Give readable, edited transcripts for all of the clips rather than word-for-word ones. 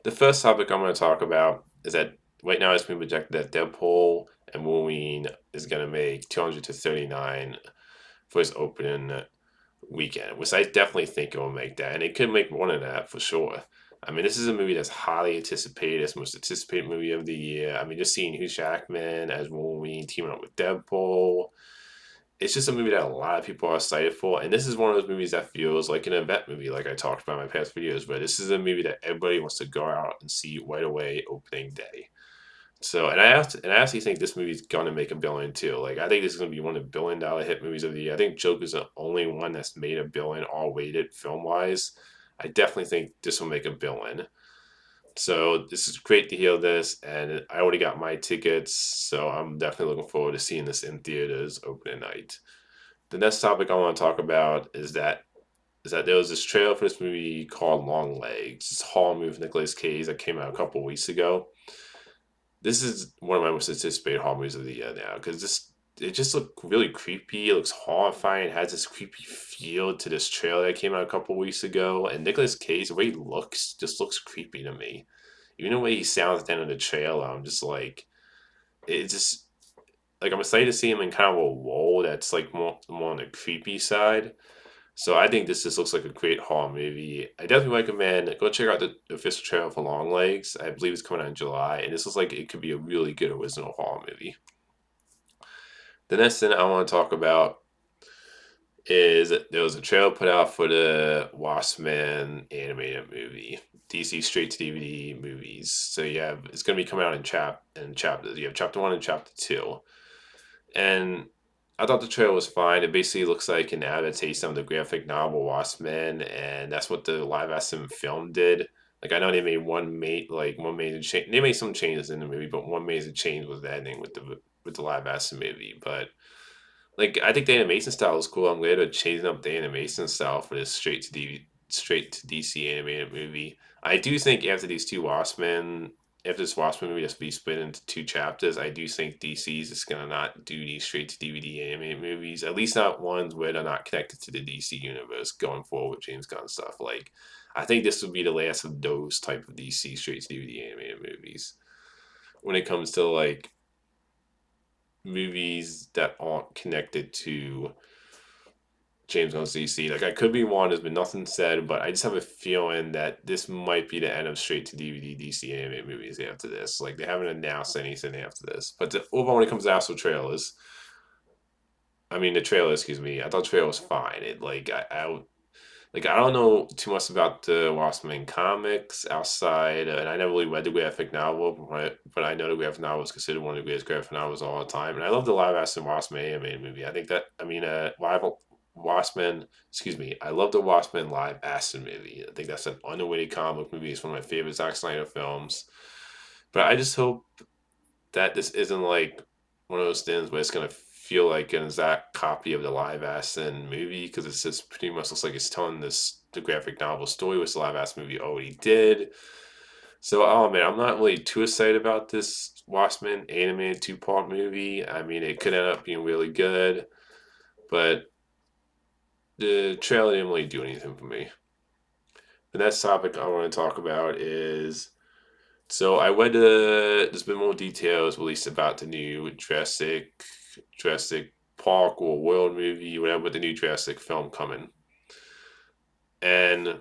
The first topic I'm going to talk about is that right now it's been projected that Deadpool and Wolverine is going to make 200 to 39 for its opening weekend, which I definitely think it will make that, and it could make more than that for sure. I mean, this is a movie that's highly anticipated. It's the most anticipated movie of the year. I mean, just seeing Hugh Jackman as Wolverine teaming up with Deadpool, it's just a movie that a lot of people are excited for. And this is one of those movies that feels like an event movie, like I talked about in my past videos, where this is a movie that everybody wants to go out and see right away opening day. So, and I actually think this movie's gonna make $1 billion too. Like, I think this is gonna be one of the $1 billion hit movies of the year. I think Joker's the only one that's made $1 billion all weighted film wise. I definitely think this will make $1 billion. So this is great to hear this, and I already got my tickets, so I'm definitely looking forward to seeing this in theaters opening night. The next topic I want to talk about is that there was this trailer for this movie called Longlegs, this horror movie with Nicolas Cage that came out a couple weeks ago. This is one of my most anticipated horror movies of the year now because this it just looked really creepy. It looks horrifying. It has this creepy feel to this trailer that came out a couple weeks ago. And Nicolas Cage, the way he looks, just looks creepy to me. Even the way he sounds at the end of the trailer, I'm just like, it's just like I'm excited to see him in kind of a role that's like more on the creepy side. So I think this just looks like a great horror movie. I definitely recommend go check out the official trailer for Longlegs. I believe it's coming out in July, and this looks like it could be a really good original horror movie. The next thing I want to talk about is there was a trailer put out for the Watchmen animated movie, DC straight to DVD movies. So you have it's going to be coming out in chapters. You have chapter one and chapter two, and I thought the trailer was fine. It basically looks like an adaptation of the graphic novel Watchmen, and that's what the live action film did. Like I know they made one major change. They made some changes in the movie, but one major change was the ending with the live action movie. But like I think the animation style is cool. I'm glad they're changing up the animation style for this straight to DC animated movie. I do think after this Watchmen movie has to be split into two chapters, I do think DC is just gonna not do these straight to DVD animated movies. At least not ones where they're not connected to the DC universe going forward with James Gunn stuff. Like I think this would be the last of those type of DC straight to DVD animated movies. When it comes to like movies that aren't connected to James Gunn's DC. Like I could be wrong, there's been nothing said, but I just have a feeling that this might be the end of straight to DVD DC animated movies after this. Like they haven't announced anything after this. But overall, when it comes to actual trailers, I mean the trailer, excuse me, I thought the trailer was fine. It like I don't know too much about the Watchmen comics outside, and I never really read the graphic novel, but I know the graphic novel is considered one of the greatest graphic novels of all time, and I love the live action Watchmen animated movie. I think that I mean, Watchmen, excuse me, I love the Watchmen live action movie. I think that's an underrated comic book movie. It's one of my favorite Zack Snyder films, but I just hope that this isn't like one of those things where it's gonna feel like an exact copy of the live action movie because it's just pretty much looks like it's telling this the graphic novel story, which the live action movie already did. So, oh man, I'm not really too excited about this Watchmen animated two-part movie. I mean, it could end up being really good, but the trailer didn't really do anything for me. The next topic I want to talk about is so I read there's been more details released about the new Jurassic Park or World movie, whatever, the new Jurassic film coming. And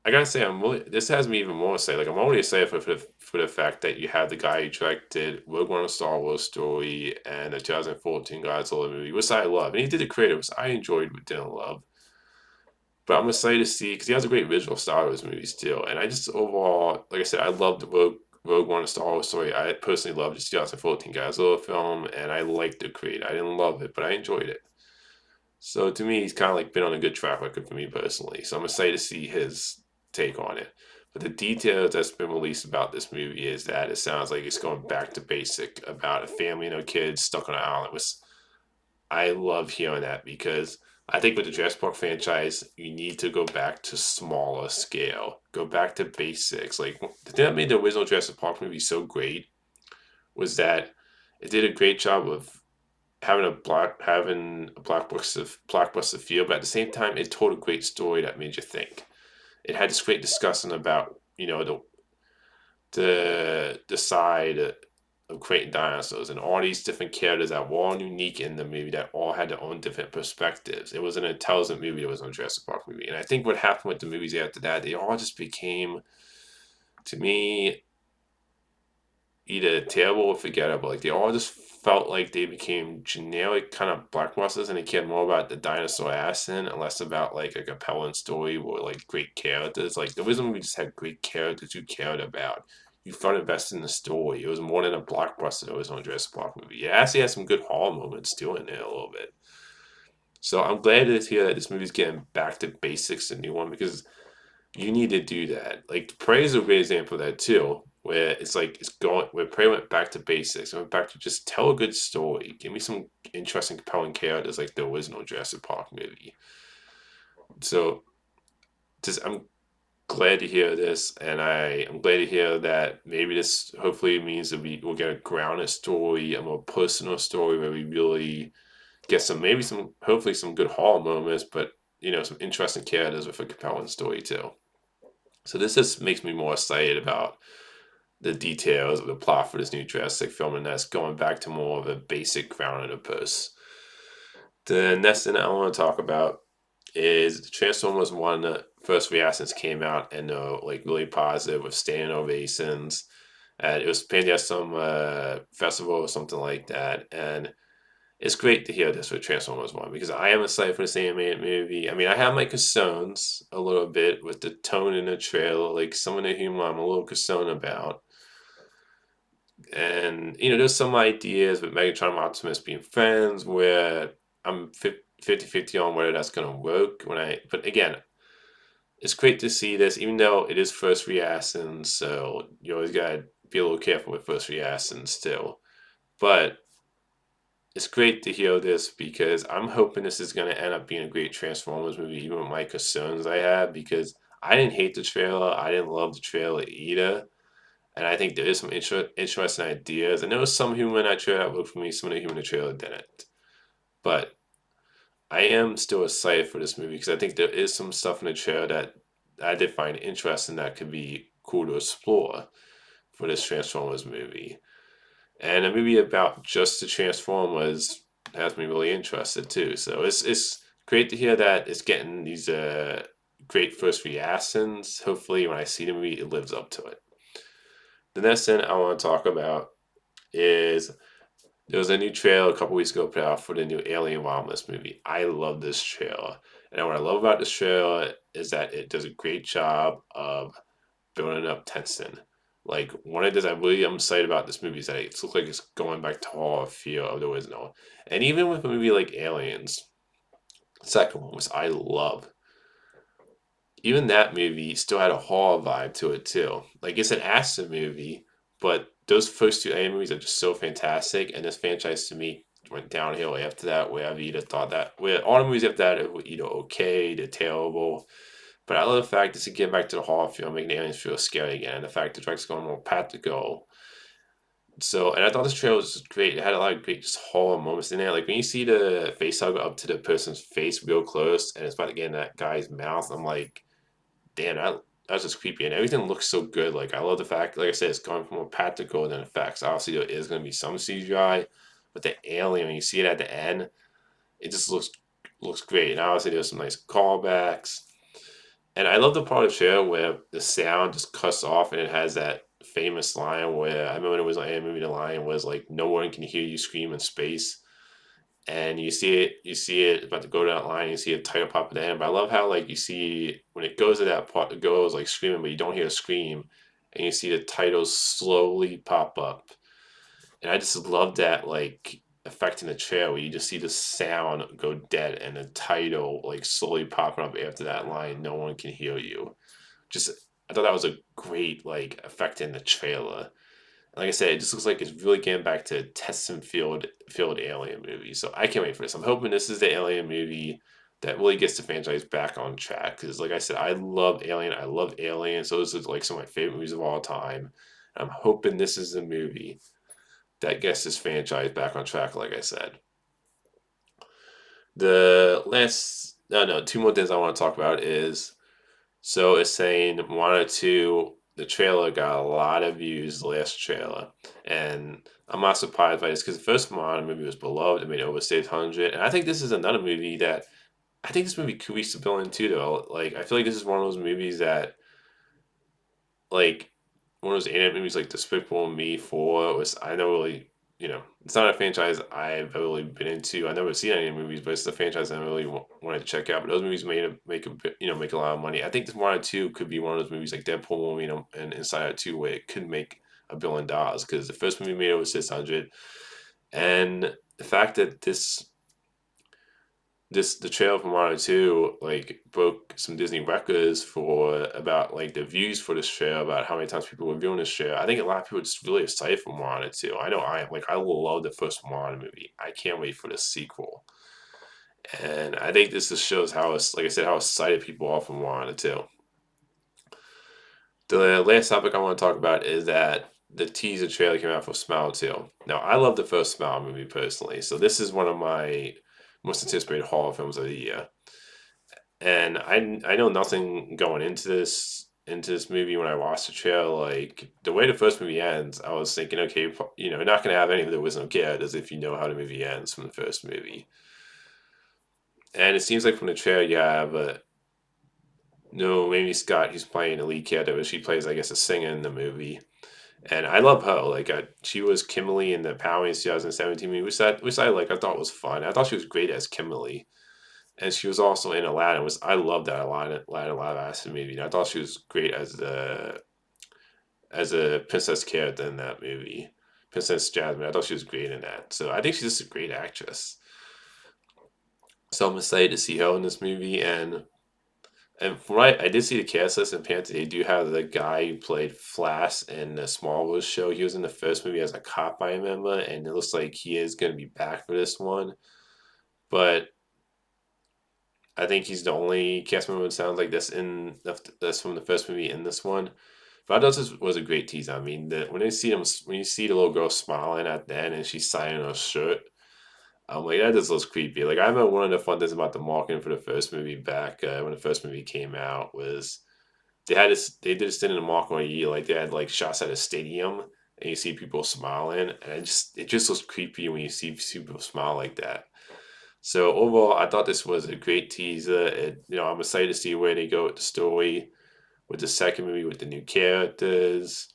I gotta say, this has me even more excited. Like I'm already excited for the fact that you have the guy who directed Rogue One: A Star Wars Story and the 2014 Godzilla movie, which I love, and he did the creative, which I enjoyed but didn't love. But I'm excited to see because he has a great visual style of his movies too. And I just overall, like I said, I love the Rogue One: A Star Wars Story. I personally loved the 2014 Godzilla film, and I liked the creator. I didn't love it, but I enjoyed it. So to me, he's kind of like been on a good track record for me personally. So I'm excited to see his take on it. But the details that's been released about this movie is that it sounds like it's going back to basic about a family and their kids stuck on an island. Which I love hearing that because I think with the Jurassic Park franchise, you need to go back to smaller scale, go back to basics. Like the thing that made the original Jurassic Park movie so great was that it did a great job of having a blockbuster feel, but at the same time, it told a great story that made you think. It had this great discussion about the side of creating dinosaurs and all these different characters that were all unique in the movie that all had their own different perspectives. It was an intelligent movie. It was a Jurassic Park movie, and I think what happened with the movies after that, they all just became, to me, either terrible or forgettable. Like they all just felt like they became generic kind of blockbusters, and they cared more about the dinosaur accent and less about like a compelling story or like great characters. Like the Wisdom movie just had great characters you cared about. You felt invested in the story. It was more than a blockbuster. It was on Jurassic Park movie. It actually had some good horror moments too in there a little bit. So I'm glad to hear that this movie's getting back to basics, the new one, because you need to do that. Like Prey is a great example of that too, where it's like it's going where Prey went back to basics, went back to just tell a good story. Give me some interesting, compelling characters like the original Jurassic Park movie. So just I'm glad to hear this, and I'm glad to hear that maybe this hopefully means that we'll get a grounded story, a more personal story where we really get some maybe some hopefully some good horror moments, but some interesting characters with a compelling story too. So this just makes me more excited about the details of the plot for this new Jurassic film, and that's going back to more of a basic grounded approach. The next thing I want to talk about is Transformers One. First reactions came out and like really positive with standing ovations. And it was played at some festival or something like that, and it's great to hear this with Transformers One because I am excited for this animated movie. I mean, I have my concerns a little bit with the tone in the trailer, like some of the humor I'm a little concerned about. And there's some ideas with Megatron and Optimus being friends where I'm 50-50 on whether that's gonna work. But again, it's great to see this, even though it is first reactions, so you always gotta be a little careful with first reactions still. But it's great to hear this because I'm hoping this is going to end up being a great Transformers movie, even with my concerns I have, because I didn't hate the trailer. I didn't love the trailer either. And I think there is some interesting ideas. And there was some humor in that trailer that worked for me, some of the humor in the trailer didn't. But I am still excited for this movie because I think there is some stuff in the trailer that I did find interesting that could be cool to explore for this Transformers movie. And a movie about just the Transformers has me really interested too. So it's great to hear that it's getting these great first reactions. Hopefully, when I see the movie, it lives up to it. The next thing I want to talk about is there was a new trailer a couple weeks ago put out for the new Alien Romulus movie. I love this trailer, and what I love about this trailer is that it does a great job of building up tension. Like one of the things I really am excited about this movie is that it looks like it's going back to horror feel of the original. And even with a movie like Aliens, the second one, which I love, even that movie still had a horror vibe to it too. Like it's an action movie, but those first two Alien movies are just so fantastic, and this franchise to me went downhill after that. Where I've either thought that, where all the movies after that were either okay, they're terrible, but I love the fact that to get back to the horror feel, making the aliens feel scary again. And the fact the director's going more practical. So, and I thought this trailer was great. It had a lot of great just horror moments in there. Like when you see the face hug up to the person's face real close, and it's about to get in that guy's mouth, I'm like, damn, that's just creepy. And everything looks so good. Like I love the fact, like I said, it's going from more practical than effects. Obviously, there is going to be some CGI, but the alien, when you see it at the end, it just looks great. And obviously, there's some nice callbacks. And I love the part of the show where the sound just cuts off and it has that famous line where I remember when it was on a movie, the line was like, "No one can hear you scream in space." And you see it about to go to that line, you see a title pop at the end. But I love how like you see when it goes to that part, the girl is like screaming, but you don't hear a scream, and you see the titles slowly pop up. And I just love that like effect in the trailer where you just see the sound go dead and the title like slowly popping up after that line, "No one can hear you." Just I thought that was a great like effect in the trailer. Like I said, it just looks like it's really getting back to test and field Alien movie. So I can't wait for this. I'm hoping this is the Alien movie that really gets the franchise back on track. Because like I said, I love Alien. I love Alien. So this is like some of my favorite movies of all time. I'm hoping this is the movie that gets this franchise back on track. Like I said, the last no two more things I want to talk about is so it's saying Moana 2 the trailer got a lot of views, the last trailer, and I'm not surprised by this because the first Moana movie was beloved. It made over 600, and I think this is another movie that I think this movie could reach the billion too. Though, like I feel like this is one of those movies that like one of those animated movies like Despicable Me 4 was I never really it's not a franchise I've really been into. I've never seen any movies, but it's the franchise I really wanted to check out. But those movies make a lot of money. I think this one or two could be one of those movies like Deadpool Wolverine and Inside Out 2 where it could make $1 billion because the first movie made over 600, and the fact that the trailer for Moana 2 like broke some Disney records for about like the views for this trailer, about how many times people were viewing this trailer. I think a lot of people are just really excited for Moana 2. I know I am. Like I love the first Moana movie. I can't wait for the sequel. And I think this just shows how like I said, how excited people are for Moana 2. The last topic I want to talk about is that the teaser trailer came out for Smile 2. Now I love the first Smile movie personally, so this is one of my most anticipated horror films of the year. And I know nothing going into this movie when I watched the trailer. Like the way the first movie ends, I was thinking, okay, you're not gonna have any of the wisdom kid as if you know how the movie ends from the first movie. And it seems like from the trailer, you have no Amy Scott, who's playing the lead character, but she plays, I guess, a singer in the movie. And I love her. Like she was Kimberly in the Power Rangers 2017 movie, which I thought was fun. I thought she was great as Kimberly. And she was also in Aladdin. I love that Aladdin live action movie. And I thought she was great as a princess character in that movie, Princess Jasmine. I thought she was great in that. So I think she's just a great actress. So I'm excited to see her in this movie. And from what I did see the cast list in Panther. They do have the guy who played Flash in the Smallville show. He was in the first movie as a cop, I remember, and it looks like he is going to be back for this one. But I think he's the only cast member that sounds like that's from the first movie in this one. But I thought this was a great teaser. I mean, when you see the little girl smiling at the end and she's signing her shirt, I'm like, that just looks creepy. Like I remember one of the fun things about the marketing for the first movie back when the first movie came out was they did this thing in the marketing year, like they had like shots at a stadium and you see people smiling, and it just looks creepy when you see people smile like that. So overall, I thought this was a great teaser. I'm excited to see where they go with the story, with the second movie, with the new characters.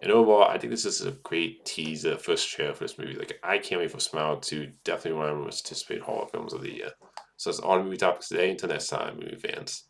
And overall, I think this is a great teaser, first trailer for this movie. Like, I can't wait for Smile 2. Definitely one of my most anticipated horror films of the year. So that's all the movie topics today. Until next time, movie fans.